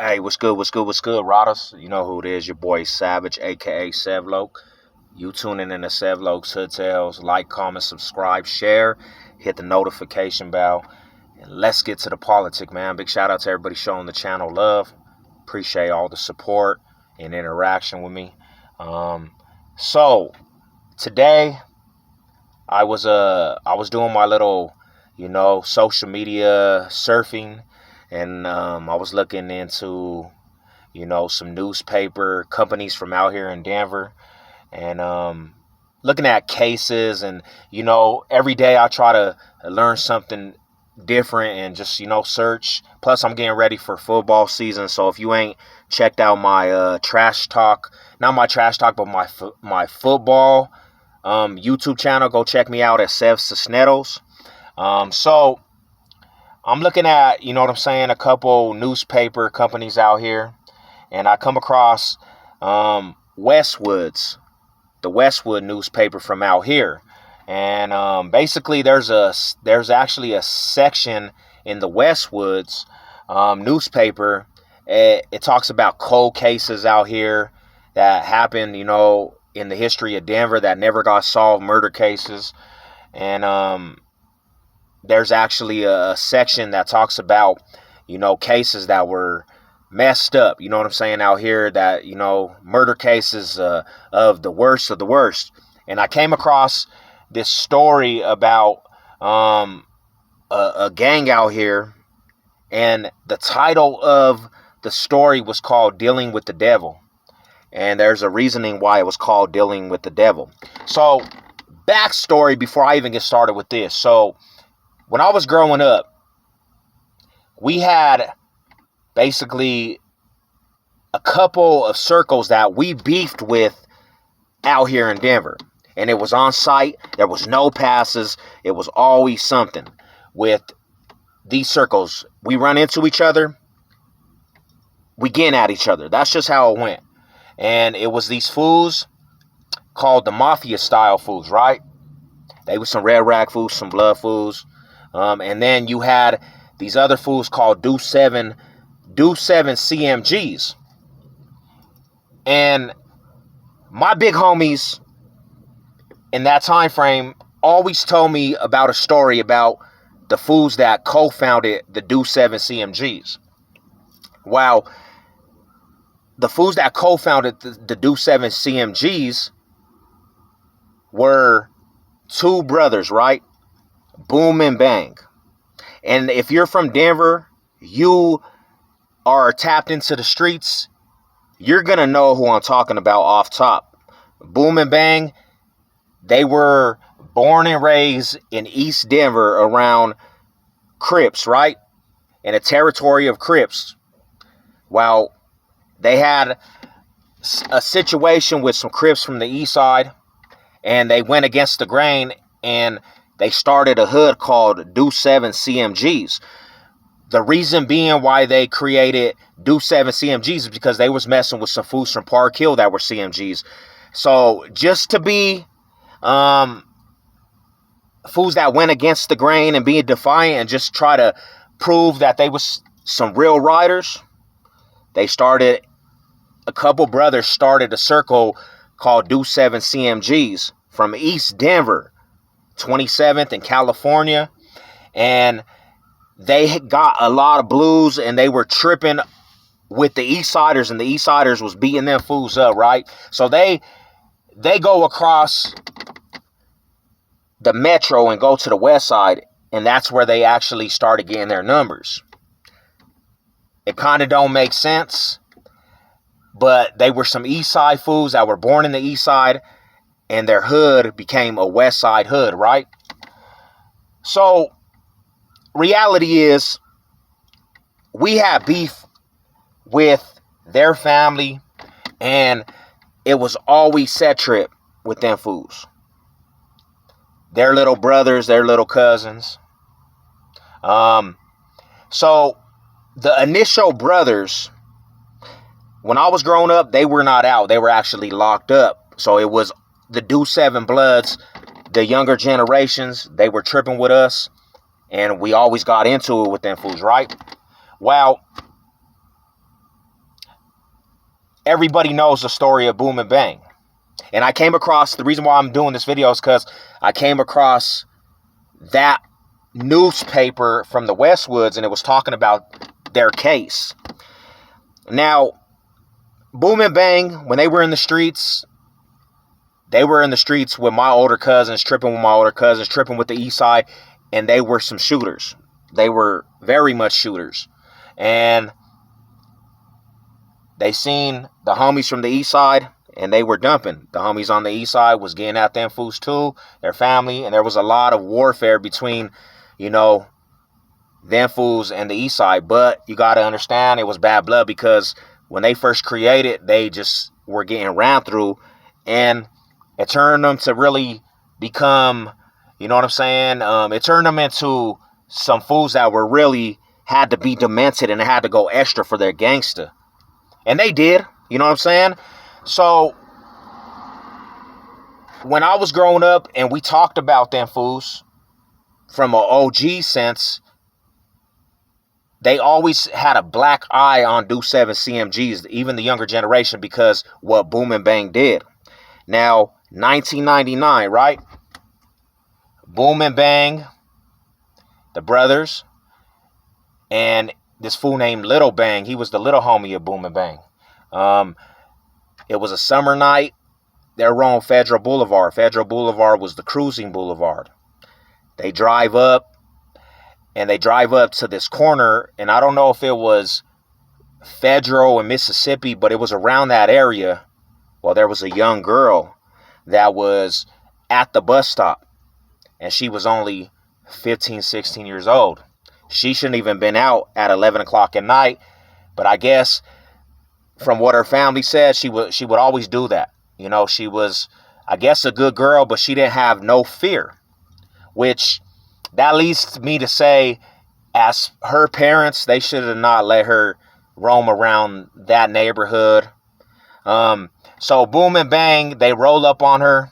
Hey, what's good? What's good? What's good, Rotters? You know who it is, your boy Savage, aka Sevloke. You tuning in to Sevloke's Hood Tales. Like, comment, subscribe, share, hit the notification bell, and let's get to the politic, man. Big shout out to everybody showing the channel love. Appreciate all the support and interaction with me. Um, so today I was doing my little, social media surfing, and I was looking into some newspaper companies from out here in Denver, and looking at cases. And, every day I try to learn something different and just, search. Plus, I'm getting ready for football season. So if you ain't checked out my trash talk, not my trash talk, but my football YouTube channel, go check me out at Sev Cisneros. So I'm looking at, a couple newspaper companies out here, and I come across Westwoods, the Westwood newspaper from out here. And basically, there's actually a section in the Westwoods newspaper. It talks about cold cases out here that happened, in the history of Denver that never got solved, murder cases. And there's actually a section that talks about, cases that were messed up, you know what I'm saying, out here, that, murder cases of the worst of the worst. And I came across this story about a gang out here, and the title of the story was called Dealing with the Devil. And there's a reasoning why it was called Dealing with the Devil. So, backstory before I even get started with this. So, when I was growing up, we had basically a couple of circles that we beefed with out here in Denver. And it was on site. There was no passes. It was always something with these circles. We run into each other. We get at each other. That's just how it went. And it was these fools called the Mafia style fools, right? They were some red rag fools, some blood fools. And then you had these other fools called Deuce 7 CMGs. And my big homies in that time frame always told me about a story about the fools that co-founded the Deuce 7 CMGs. Wow. The fools that co-founded the Deuce 7 CMGs were two brothers, right? Boom and Bang. And if you're from Denver, you are tapped into the streets, you're going to know who I'm talking about off top. Boom and Bang, they were born and raised in East Denver around Crips, right? In a territory of Crips. Well, they had a situation with some Crips from the east side, and they went against the grain, and they started a hood called Deuce 7 CMGs. The reason being why they created Deuce 7 CMGs is because they was messing with some fools from Park Hill that were CMGs. So just to be fools that went against the grain and being defiant and just try to prove that they was some real riders, a couple brothers started a circle called Deuce 7 CMGs from East Denver, 27th in California. And they got a lot of blues, and they were tripping with the East Siders, and the East Siders was beating them fools up, right? So they go across the metro and go to the west side, and that's where they actually started getting their numbers. It kind of don't make sense, but they were some East Side fools that were born in the East Side, and their hood became a West Side hood, right? So, reality is, we had beef with their family, and it was always set trip with them fools. Their little brothers, their little cousins. So, the initial brothers, when I was growing up, they were not out. They were actually locked up. So it was the Deuce 7 Bloods, the younger generations. They were tripping with us, and we always got into it with them fools, right? Well, everybody knows the story of Boom and Bang. And I came across, the reason why I'm doing this video is because I came across that newspaper from the Westwoods, and it was talking about their case. Now, Boom and Bang, when they were in the streets with my older cousins, tripping with the East Side, and they were some shooters. They were very much shooters. And they seen the homies from the East Side, and they were dumping. The homies on the East Side was getting at them fools too, their family, and there was a lot of warfare between, them fools and the East Side. But you got to understand, it was bad blood, because when they first created, they just were getting ran through, and it turned them to really become, you know what I'm saying? It turned them into some fools that were really had to be demented and had to go extra for their gangster. And they did, you know what I'm saying? So when I was growing up and we talked about them fools from an OG sense, they always had a black eye on Deuce 7 CMGs, even the younger generation, because what Boom and Bang did. Now, 1999, right? Boom and Bang, the brothers, and this fool named Little Bang. He was the little homie of Boom and Bang. It was a summer night. They were on Federal Boulevard. Federal Boulevard was the cruising boulevard. They drive up, and they drive up to this corner, and I don't know if it was Federal and Mississippi, but it was around that area. Well, there was a young girl that was at the bus stop, and she was only 15, 16 years old. She shouldn't even been out at 11 o'clock at night, but I guess from what her family said, she would always do that. She was, I guess, a good girl, but she didn't have no fear, which that leads me to say, as her parents, they should have not let her roam around that neighborhood. So Boom and Bang, they roll up on her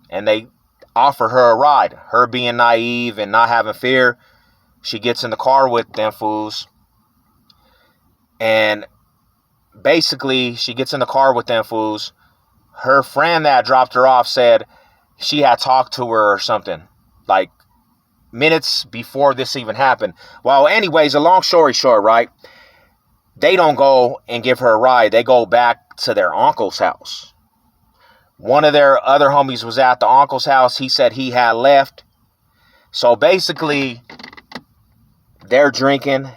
and they offer her a ride. Her being naive and not having fear, she gets in the car with them fools. And basically, she gets in the car with them fools. Her friend that dropped her off said she had talked to her or something, like minutes before this even happened. Well, anyways, a long story short, right? They don't go and give her a ride. They go back to their uncle's house. One of their other homies was at the uncle's house. He said he had left. So basically, they're drinking.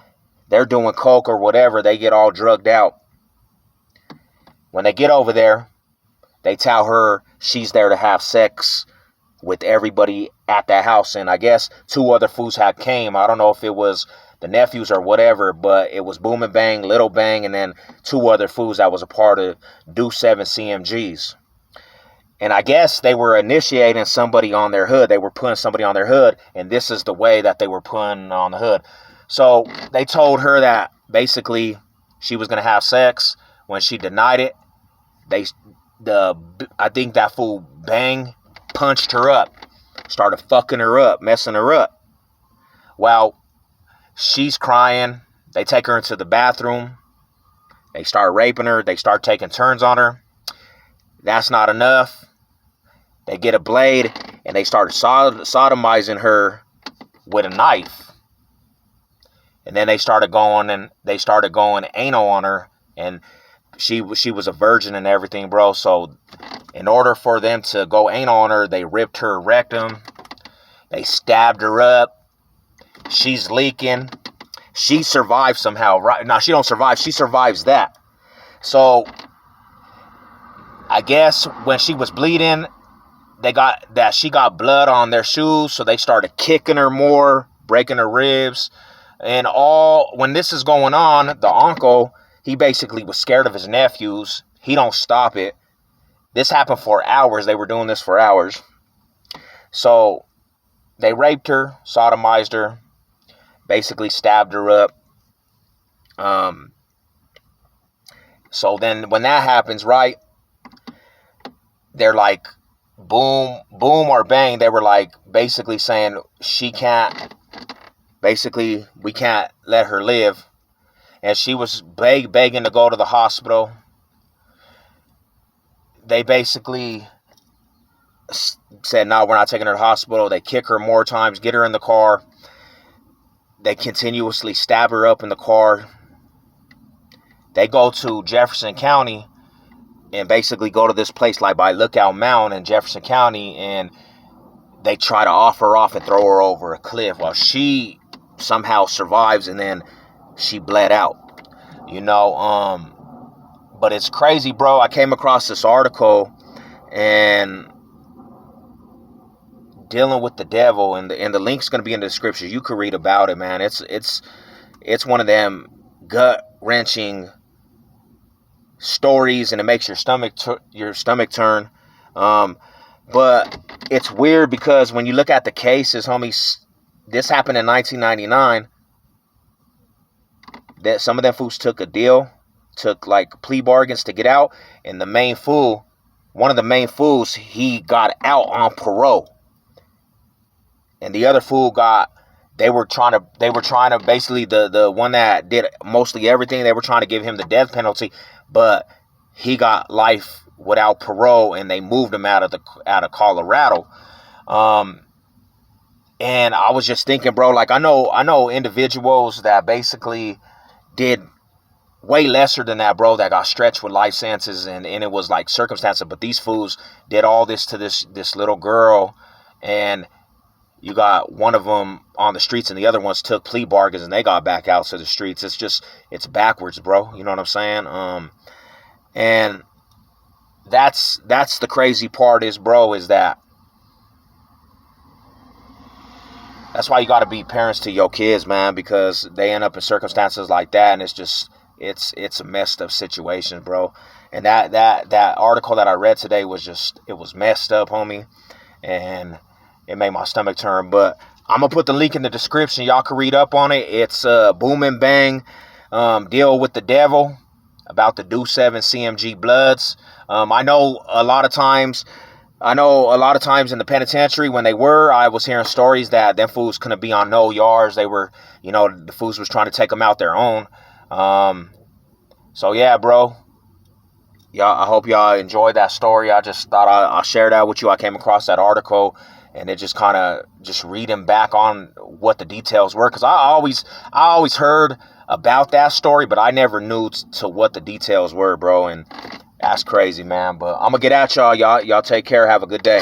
They're doing coke or whatever. They get all drugged out. When they get over there, they tell her she's there to have sex with everybody at that house. And I guess 2 other fools had came. I don't know if it was the nephews or whatever, but it was Boom and Bang, Little Bang, and then 2 other fools that was a part of Deuce 7 CMGs. And I guess they were initiating somebody on their hood. They were putting somebody on their hood, and this is the way that they were putting on the hood. So they told her that basically she was going to have sex. When she denied it, I think that fool Bang punched her up, started fucking her up, messing her up. Well, she's crying. They take her into the bathroom. They start raping her. They start taking turns on her. That's not enough. They get a blade and they start sodomizing her with a knife. And then they started going anal on her, and she was a virgin and everything, bro. So in order for them to go anal on her, they ripped her rectum. They stabbed her up. She's leaking. She survived somehow. Right? No, she don't survive. She survives that. So I guess when she was bleeding, she got blood on their shoes. So they started kicking her more, breaking her ribs. And when this is going on, the uncle, he basically was scared of his nephews. He don't stop it. This happened for hours. They were doing this for hours. So they raped her, sodomized her, basically stabbed her up. So then when that happens, right, they're like, boom or bang. They were like basically saying she can't, basically we can't let her live. And she was begging to go to the hospital. they basically said, no, we're not taking her to the hospital. They kick her more times, get her in the car. They continuously stab her up in the car. They go to Jefferson County and basically go to this place like by Lookout Mountain in Jefferson County, and they try to off her off and throw her over a cliff. Well, she somehow survives, and then she bled out, you know. But it's crazy, bro. I came across this article, and dealing with the devil, and the link's going to be in the description. You can read about it, man. It's one of them gut-wrenching stories, and it makes your stomach turn. But it's weird because when you look at the cases, homies, this happened in 1999. That some of them fools took a deal, took like plea bargains to get out, and one of the main fools, he got out on parole, and the other fool they were trying to basically, the one that did mostly everything, they were trying to give him the death penalty, but he got life without parole, and they moved him out of Colorado. And I was just thinking, bro, like I know individuals that basically did way lesser than that, bro, that got stretched with life sentences, and it was like circumstances, but these fools did all this to this little girl, and you got one of them on the streets, and the other ones took plea bargains, and they got back out to the streets. It's backwards, bro. You know what I'm saying? And that's the crazy part is, bro, is that that's why you got to be parents to your kids, man, because they end up in circumstances like that, and it's a messed up situation, bro. And that article that I read today it was messed up, homie, and it made my stomach turn. But I'm gonna put the link in the description. Y'all can read up on it. It's Boom and Bang, Deal with the Devil, about the Deuce 7 CMG Bloods. I know a lot of times in the penitentiary when I was hearing stories that them fools couldn't be on no yards. They were, the fools was trying to take them out their own. So yeah, bro. Y'all, I hope y'all enjoyed that story. I just thought I'll share that with you. I came across that article, and it just kind of just reading back on what the details were, because I always heard about that story, but I never knew to what the details were, bro. And that's crazy, man. But I'm gonna get at y'all. Y'all take care. Have a good day.